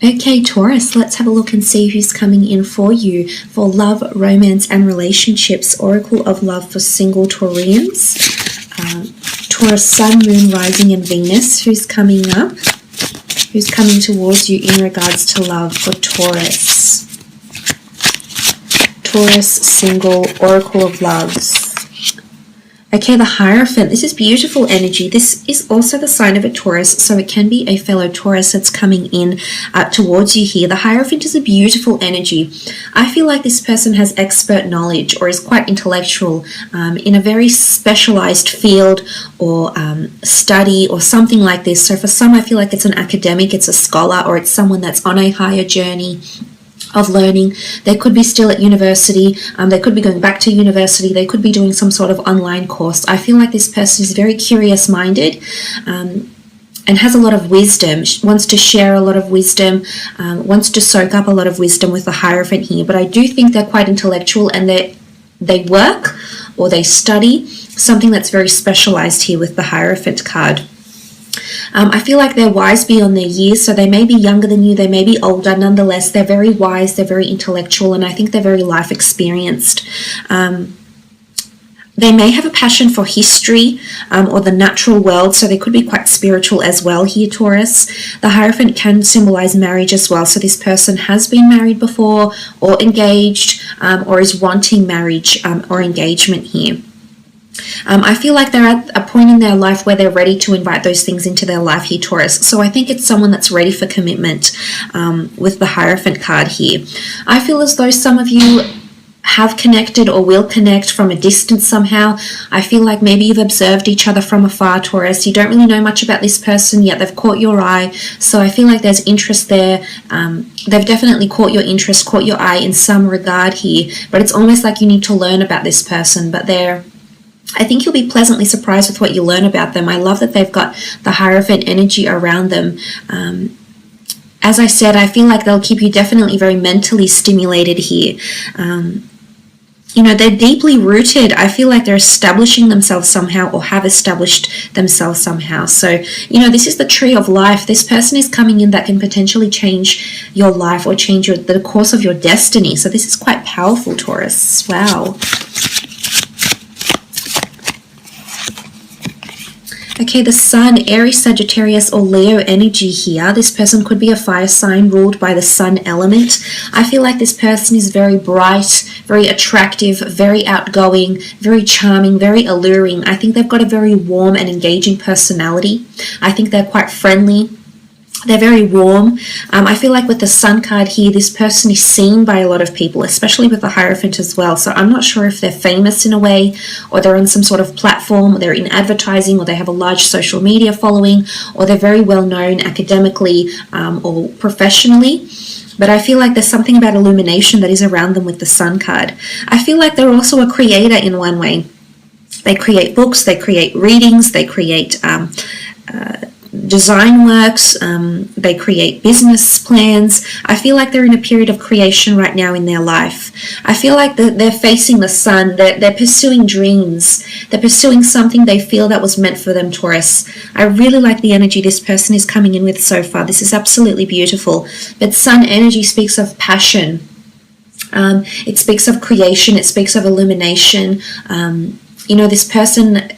Okay, Taurus, let's have a look and see who's coming in for you for love, romance, and relationships. Oracle of Love for single Taurians. Taurus, Sun, Moon, Rising, and Venus. Who's coming up? Who's coming towards you in regards to love for Taurus? Taurus, single, Oracle of Loves. Okay, the Hierophant. This is beautiful energy. This is also the sign of a Taurus, so it can be a fellow Taurus that's coming in towards you here. The Hierophant is a beautiful energy. I feel like this person has expert knowledge or is quite intellectual in a very specialized field or study or something like this. So for some, I feel like it's an academic, it's a scholar, or it's someone that's on a higher journey of learning. They could be still at university, they could be going back to university, they could be doing some sort of online course. I feel like this person is very curious minded and has a lot of wisdom, wants to share a lot of wisdom, wants to soak up a lot of wisdom with the Hierophant here. But I do think they're quite intellectual, and they work or they study something that's very specialized here with the Hierophant card. I feel like they're wise beyond their years, so they may be younger than you, they may be older. Nonetheless, they're very wise, they're very intellectual, and I think they're very life experienced. They may have a passion for history or the natural world, so they could be quite spiritual as well here, Taurus. The Hierophant can symbolize marriage as well, so this person has been married before or engaged or is wanting marriage or engagement here. I feel like they're at a point in their life where they're ready to invite those things into their life here, Taurus. So I think it's someone that's ready for commitment with the Hierophant card here. I feel as though some of you have connected or will connect from a distance somehow. I feel like maybe you've observed each other from afar, Taurus. You don't really know much about this person yet. They've caught your eye. So I feel like there's interest there. They've definitely caught your interest, caught your eye in some regard here. But it's almost like you need to learn about this person. But I think you'll be pleasantly surprised with what you learn about them. I love that they've got the Hierophant energy around them. As I said, I feel like they'll keep you definitely very mentally stimulated here. They're deeply rooted. I feel like they're establishing themselves somehow or have established themselves somehow. So, this is the tree of life. This person is coming in that can potentially change your life or change the course of your destiny. So this is quite powerful, Taurus. Wow. Okay, the Sun, Aries, Sagittarius, or Leo energy here. This person could be a fire sign ruled by the Sun element. I feel like this person is very bright, very attractive, very outgoing, very charming, very alluring. I think they've got a very warm and engaging personality. I think they're quite friendly. They're very warm. I feel like with the Sun card here, this person is seen by a lot of people, especially with the Hierophant as well. So I'm not sure if they're famous in a way, or they're on some sort of platform, or they're in advertising, or they have a large social media following, or they're very well known academically or professionally. But I feel like there's something about illumination that is around them with the Sun card. I feel like they're also a creator in one way. They create books, they create readings, they create design works, they create business plans. I feel like they're in a period of creation right now in their life. I feel like they're facing the sun, they're pursuing dreams, they're pursuing something they feel that was meant for them, Taurus. I really like the energy this person is coming in with so far. This is absolutely beautiful. But Sun energy speaks of passion. It speaks of creation, it speaks of illumination. This person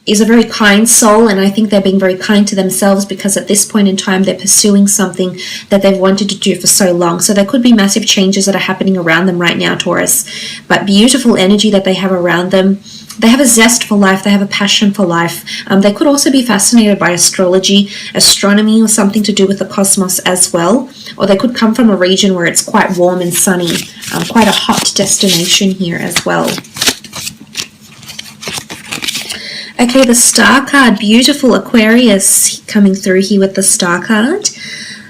is a very kind soul, and I think they're being very kind to themselves because at this point in time they're pursuing something that they've wanted to do for so long. So there could be massive changes that are happening around them right now, Taurus. But beautiful energy that they have around them. They have a zest for life, they have a passion for life. They could also be fascinated by astrology, astronomy, or something to do with the cosmos as well. Or they could come from a region where it's quite warm and sunny, quite a hot destination here as well. Okay, the Star card, beautiful Aquarius coming through here with the Star card.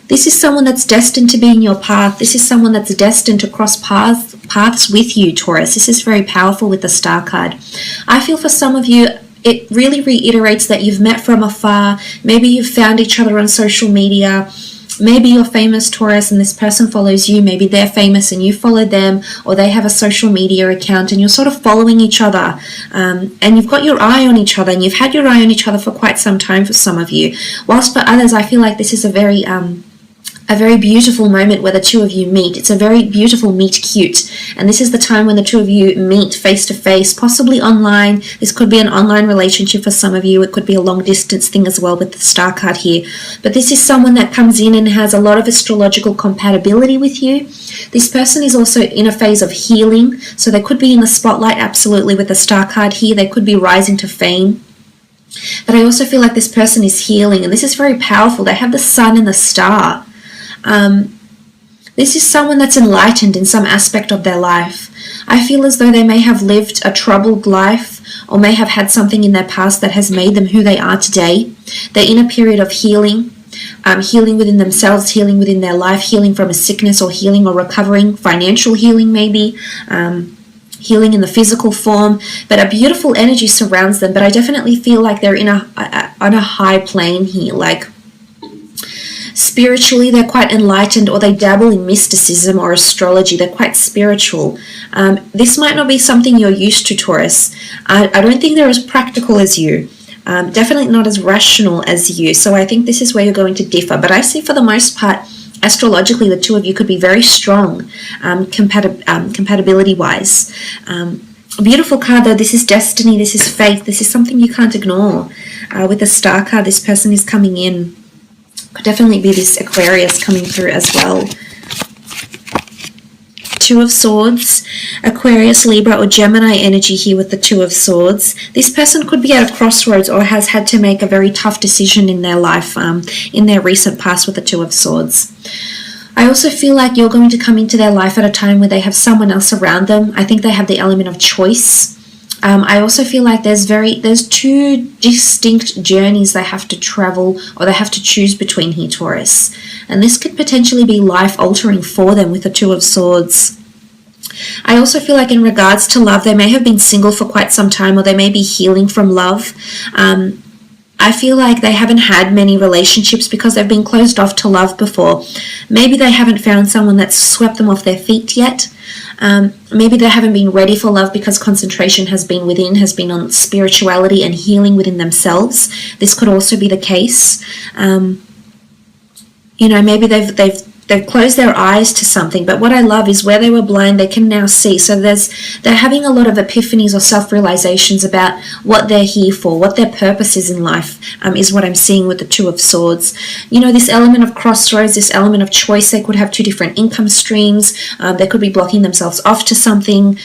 This is someone that's destined to be in your path. This is someone that's destined to cross paths with you, Taurus. This is very powerful with the Star card. I feel for some of you, it really reiterates that you've met from afar. Maybe you've found each other on social media. Maybe you're famous, Taurus, and this person follows you. Maybe they're famous and you follow them, or they have a social media account and you're sort of following each other. And you've got your eye on each other, and you've had your eye on each other for quite some time for some of you. Whilst for others, I feel like this is a a very beautiful moment where the two of you meet. It's a very beautiful meet cute. And this is the time when the two of you meet face to face, possibly online. This could be an online relationship for some of you. It could be a long distance thing as well with the star card here. But this is someone that comes in and has a lot of astrological compatibility with you. This person is also in a phase of healing. So they could be in the spotlight, absolutely, with the star card here. They could be rising to fame. But I also feel like this person is healing. And this is very powerful. They have the sun and the star. This is someone that's enlightened in some aspect of their life. I feel as though they may have lived a troubled life or may have had something in their past that has made them who they are today. They're in a period of healing, healing within themselves, healing within their life, healing from a sickness or healing or recovering, financial healing maybe, healing in the physical form, but a beautiful energy surrounds them. But I definitely feel like they're on a high plane here, like spiritually they're quite enlightened, or they dabble in mysticism or astrology. They're quite spiritual. This might not be something you're used to, Taurus. I don't think they're as practical as you. Definitely not as rational as you. So I think this is where you're going to differ. But I see for the most part, astrologically, the two of you could be very strong compatibility-wise. Beautiful card though. This is destiny. This is faith. This is something you can't ignore. With the star card, this person is coming in. Could definitely be this Aquarius coming through as well. Two of Swords, Aquarius, Libra, or Gemini energy here with the Two of Swords. This person could be at a crossroads or has had to make a very tough decision in their life, in their recent past with the Two of Swords. I also feel like you're going to come into their life at a time where they have someone else around them. I think they have the element of choice. I also feel like there's two distinct journeys they have to travel or they have to choose between here, Taurus. And this could potentially be life-altering for them with the Two of Swords. I also feel like in regards to love, they may have been single for quite some time, or they may be healing from love. I feel like they haven't had many relationships because they've been closed off to love before. Maybe they haven't found someone that's swept them off their feet yet. Maybe they haven't been ready for love because concentration has been on spirituality and healing within themselves. This could also be the case. Maybe they've closed their eyes to something, but what I love is where they were blind, they can now see. So they're having a lot of epiphanies or self-realizations about what they're here for, what their purpose is in life, is what I'm seeing with the Two of Swords. This element of crossroads, this element of choice. They could have two different income streams. They could be blocking themselves off to something.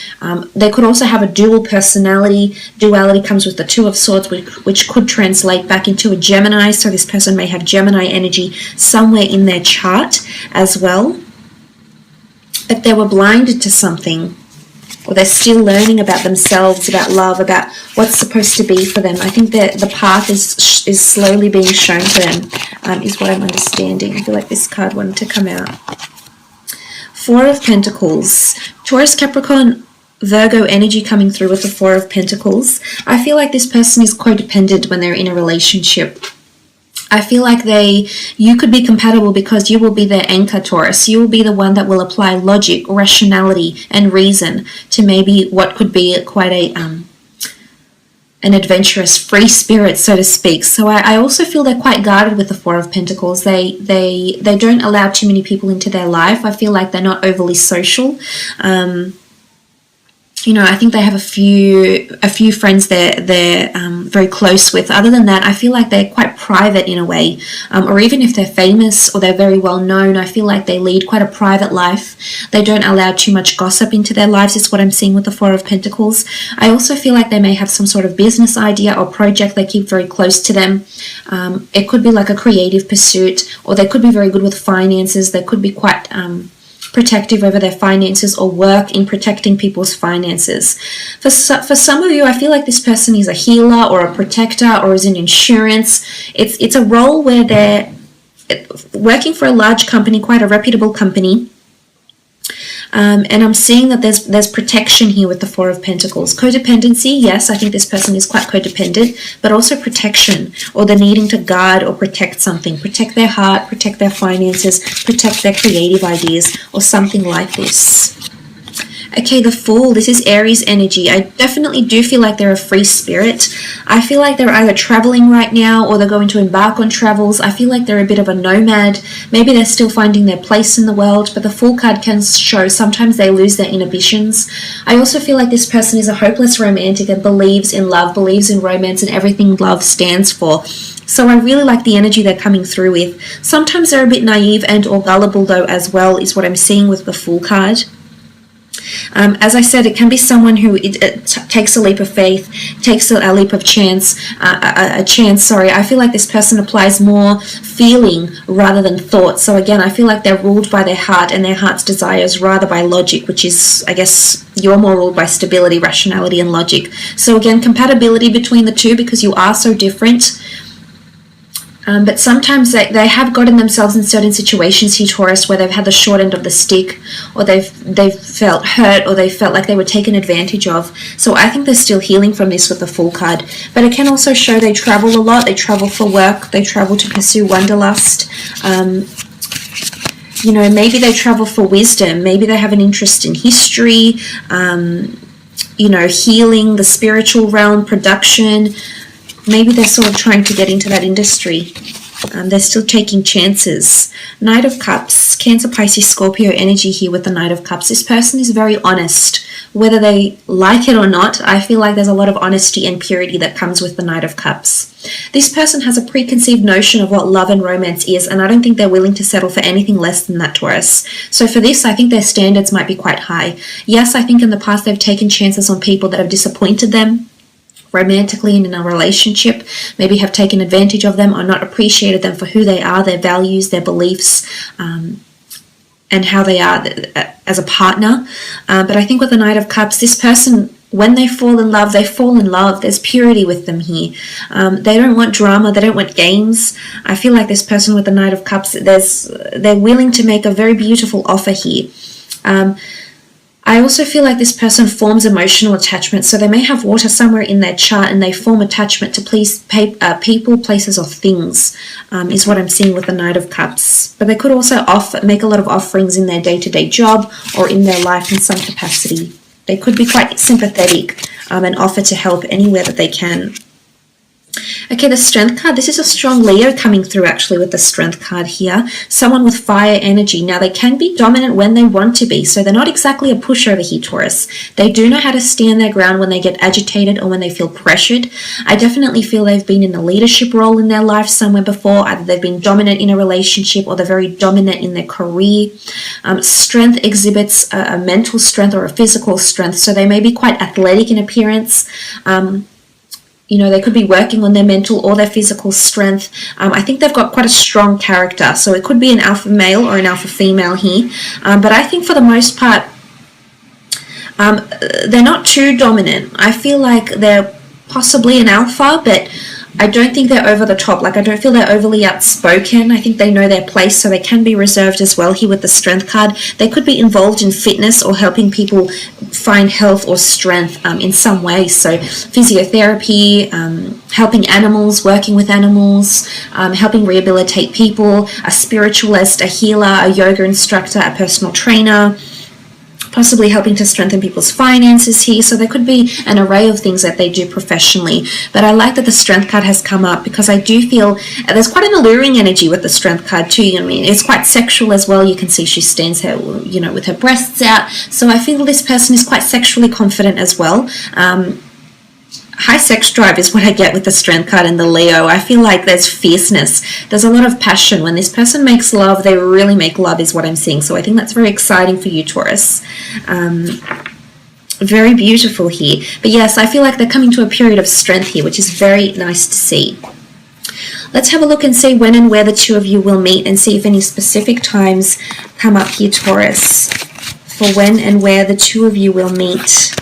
They could also have a dual personality. Duality comes with the Two of Swords, which could translate back into a Gemini. So this person may have Gemini energy somewhere in their chart as well, but they were blinded to something, or they're still learning about themselves, about love, about what's supposed to be for them. I think that the path is slowly being shown to them, is what I'm understanding. I feel like this card wanted to come out. Four of Pentacles, Taurus, Capricorn, Virgo energy coming through with the Four of Pentacles. I feel like this person is codependent when they're in a relationship. I feel like you could be compatible because you will be their anchor, Taurus. You will be the one that will apply logic, rationality, and reason to maybe what could be quite an adventurous, free spirit, so to speak. So I also feel they're quite guarded with the Four of Pentacles. They don't allow too many people into their life. I feel like they're not overly social. I think they have a few friends they're very close with. Other than that, I feel like they're quite private in a way. Or even if they're famous or they're very well known, I feel like they lead quite a private life. They don't allow too much gossip into their lives, is what I'm seeing with the Four of Pentacles. I also feel like they may have some sort of business idea or project they keep very close to them. It could be like a creative pursuit, or they could be very good with finances. They could be quite protective over their finances or work in protecting people's finances. For some of you, I feel like this person is a healer or a protector or is in insurance. It's a role where they're working for a large company, quite a reputable company. And I'm seeing that there's protection here with the Four of Pentacles. Codependency, yes, I think this person is quite codependent, but also protection, or they're needing to guard or protect something, protect their heart, protect their finances, protect their creative ideas, or something like this. Okay, the Fool, this is Aries energy. I definitely do feel like they're a free spirit. I feel like they're either traveling right now or they're going to embark on travels. I feel like they're a bit of a nomad. Maybe they're still finding their place in the world, but the Fool card can show sometimes they lose their inhibitions. I also feel like this person is a hopeless romantic and believes in love, believes in romance and everything love stands for. So I really like the energy they're coming through with. Sometimes they're a bit naive and or gullible though as well, is what I'm seeing with the Fool card. As I said, it can be someone who takes a leap of faith, takes a leap of chance, I feel like this person applies more feeling rather than thought. So again, I feel like they're ruled by their heart and their heart's desires rather by logic, which is, I guess, you're more ruled by stability, rationality, and logic. So again, compatibility between the two because you are so different. But sometimes they have gotten themselves in certain situations here, Taurus, where they've had the short end of the stick, or they've felt hurt, or they felt like they were taken advantage of. So I think they're still healing from this with the Fool card. But it can also show they travel a lot. They travel for work. They travel to pursue wanderlust. You know, maybe they travel for wisdom. Maybe they have an interest in history, you know, healing, the spiritual realm, production. Maybe they're sort of trying to get into that industry. They're still taking chances. Knight of Cups, Cancer, Pisces, Scorpio energy here with the Knight of Cups. This person is very honest. Whether they like it or not, I feel like there's a lot of honesty and purity that comes with the Knight of Cups. This person has a preconceived notion of what love and romance is, and I don't think they're willing to settle for anything less than that, Taurus. So for this, I think their standards might be quite high. Yes, I think in the past they've taken chances on people that have disappointed them romantically and in a relationship, maybe have taken advantage of them or not appreciated them for who they are, their values, their beliefs, and how they are as a partner. But I think with the Knight of Cups, this person, when they fall in love, they fall in love. There's purity with them here. They don't want drama. They don't want games. I feel like this person with the Knight of Cups, they're willing to make a very beautiful offer here. I also feel like this person forms emotional attachment. So they may have water somewhere in their chart and they form attachment to people, places, or things, is what I'm seeing with the Knight of Cups. But they could also make a lot of offerings in their day-to-day job or in their life in some capacity. They could be quite sympathetic and offer to help anywhere that they can. Okay, the Strength card. This is a strong Leo coming through actually with the Strength card here. Someone with fire energy. Now, they can be dominant when they want to be, so they're not exactly a pushover here, Taurus. They do know how to stand their ground when they get agitated or when they feel pressured. I definitely feel they've been in a leadership role in their life somewhere before. Either they've been dominant in a relationship or they're very dominant in their career. Strength exhibits a mental strength or a physical strength, so they may be quite athletic in appearance. You know, they could be working on their mental or their physical strength. I think they've got quite a strong character. So it could be an alpha male or an alpha female here. But I think for the most part, they're not too dominant. I feel like they're possibly an alpha, but I don't think they're over the top. Like, I don't feel they're overly outspoken. I think they know their place, so they can be reserved as well here with the Strength card. They could be involved in fitness or helping people find health or strength in some way. So physiotherapy, helping animals, working with animals, helping rehabilitate people, a spiritualist, a healer, a yoga instructor, a personal trainer, possibly helping to strengthen people's finances here. So there could be an array of things that they do professionally. But I like that the Strength card has come up because I do feel there's quite an alluring energy with the Strength card too. I mean, it's quite sexual as well. You can see she stands here, you know, with her breasts out. So I feel this person is quite sexually confident as well. High sex drive is what I get with the Strength card and the Leo. I feel like there's fierceness. There's a lot of passion. When this person makes love, they really make love is what I'm seeing. So I think that's very exciting for you, Taurus. Very beautiful here. But yes, I feel like they're coming to a period of strength here, which is very nice to see. Let's have a look and see when and where the two of you will meet and see if any specific times come up here, Taurus, for when and where the two of you will meet.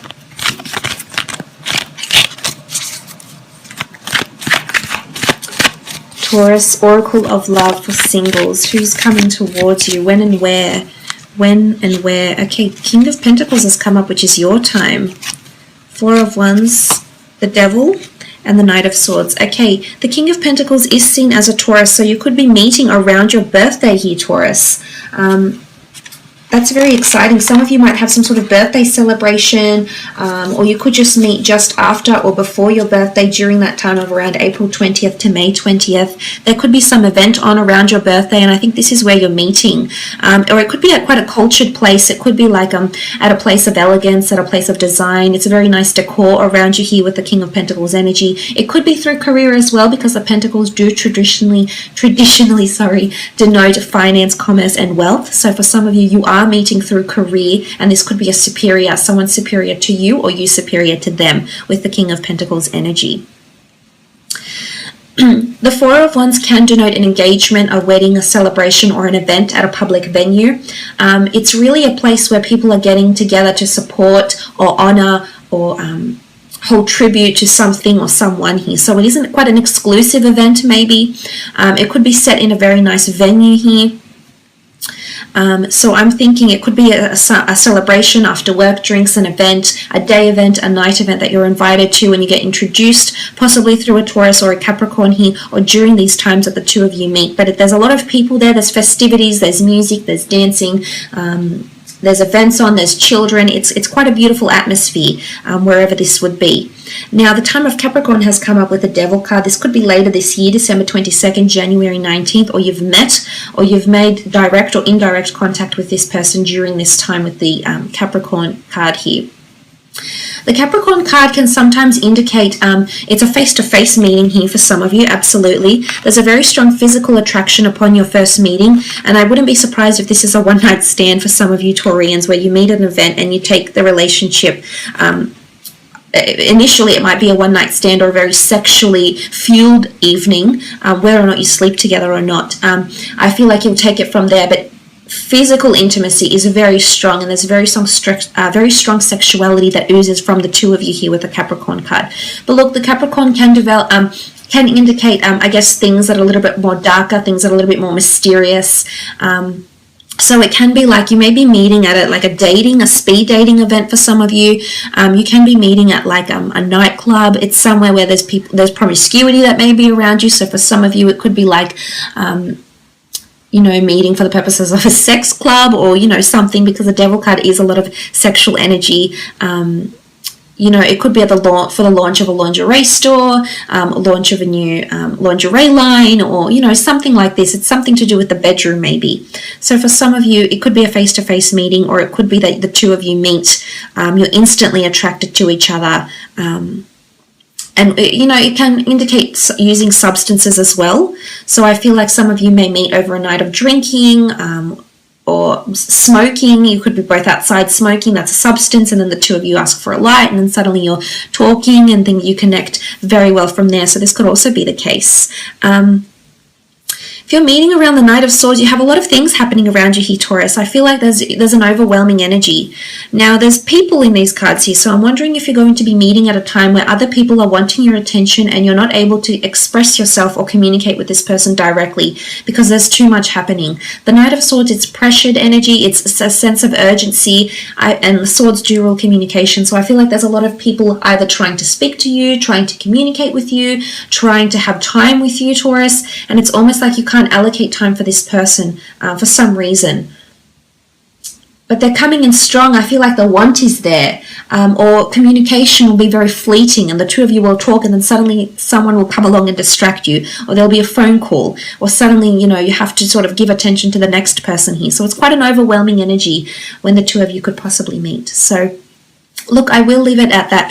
Taurus, Oracle of Love for singles. Who's coming towards you? When and where? When and where? Okay, King of Pentacles has come up, which is your time. Four of Wands, the Devil, and the Knight of Swords. Okay, the King of Pentacles is seen as a Taurus, so you could be meeting around your birthday here, Taurus. That's very exciting. Some of you might have some sort of birthday celebration, or you could just meet just after or before your birthday during that time of around April 20th to May 20th. There could be some event on around your birthday, and I think this is where you're meeting. Or it could be at quite a cultured place. It could be like at a place of elegance, at a place of design. It's a very nice decor around you here with the King of Pentacles energy. It could be through career as well, because the Pentacles do traditionally denote finance, commerce, and wealth. So for some of you, you are meeting through career, and this could be a superior, someone superior to you or you superior to them with the King of Pentacles energy. The Four of Wands can denote an engagement, a wedding, a celebration, or an event at a public venue. It's really a place where people are getting together to support or honor or hold tribute to something or someone here. So it isn't quite an exclusive event maybe. It could be set in a very nice venue here. So I'm thinking it could be a celebration after work, drinks, an event, a day event, a night event that you're invited to, and you get introduced possibly through a Taurus or a Capricorn here, or during these times that the two of you meet. But there's a lot of people there, there's festivities, there's music, there's dancing, there's events on, there's children. It's quite a beautiful atmosphere wherever this would be. Now, the time of Capricorn has come up with the Devil card. This could be later this year, December 22nd, January 19th, or you've met or you've made direct or indirect contact with this person during this time with the Capricorn card here. The Capricorn card can sometimes indicate it's a face-to-face meeting here for some of you, absolutely. There's a very strong physical attraction upon your first meeting, and I wouldn't be surprised if this is a one-night stand for some of you Taurians, where you meet at an event and you take the relationship. Initially, it might be a one-night stand or a very sexually fueled evening, whether or not you sleep together or not. I feel like you'll take it from there, but physical intimacy is very strong, and there's very strong sexuality that oozes from the two of you here with the Capricorn card. But look, the Capricorn can develop, can indicate, I guess, things that are a little bit more darker, things that are a little bit more mysterious. So it can be like you may be meeting at a speed dating event for some of you. You can be meeting at like a nightclub. It's somewhere where there's promiscuity that may be around you. So for some of you, it could be like meeting for the purposes of a sex club, or, something, because the Devil card is a lot of sexual energy. It could be at for the launch of a lingerie store, launch of a new lingerie line, or, something like this. It's something to do with the bedroom maybe. So for some of you, it could be a face-to-face meeting, or it could be that the two of you meet, you're instantly attracted to each other. And, it can indicate using substances as well. So I feel like some of you may meet over a night of drinking or smoking. You could be both outside smoking. That's a substance. And then the two of you ask for a light. And then suddenly you're talking, and then you connect very well from there. So this could also be the case. If you're meeting around the Knight of Swords, you have a lot of things happening around you here, Taurus. I feel like there's an overwhelming energy. Now, there's people in these cards here, so I'm wondering if you're going to be meeting at a time where other people are wanting your attention and you're not able to express yourself or communicate with this person directly because there's too much happening. The Knight of Swords, it's pressured energy, it's a sense of urgency, and the Swords do rule communication, so I feel like there's a lot of people either trying to speak to you, trying to communicate with you, trying to have time with you, Taurus, and it's almost like you can't allocate time for this person for some reason. But they're coming in strong. I feel like the want is there, or communication will be very fleeting, and the two of you will talk, and then suddenly someone will come along and distract you, or there'll be a phone call, or suddenly, you have to sort of give attention to the next person here. So it's quite an overwhelming energy when the two of you could possibly meet. So look, I will leave it at that.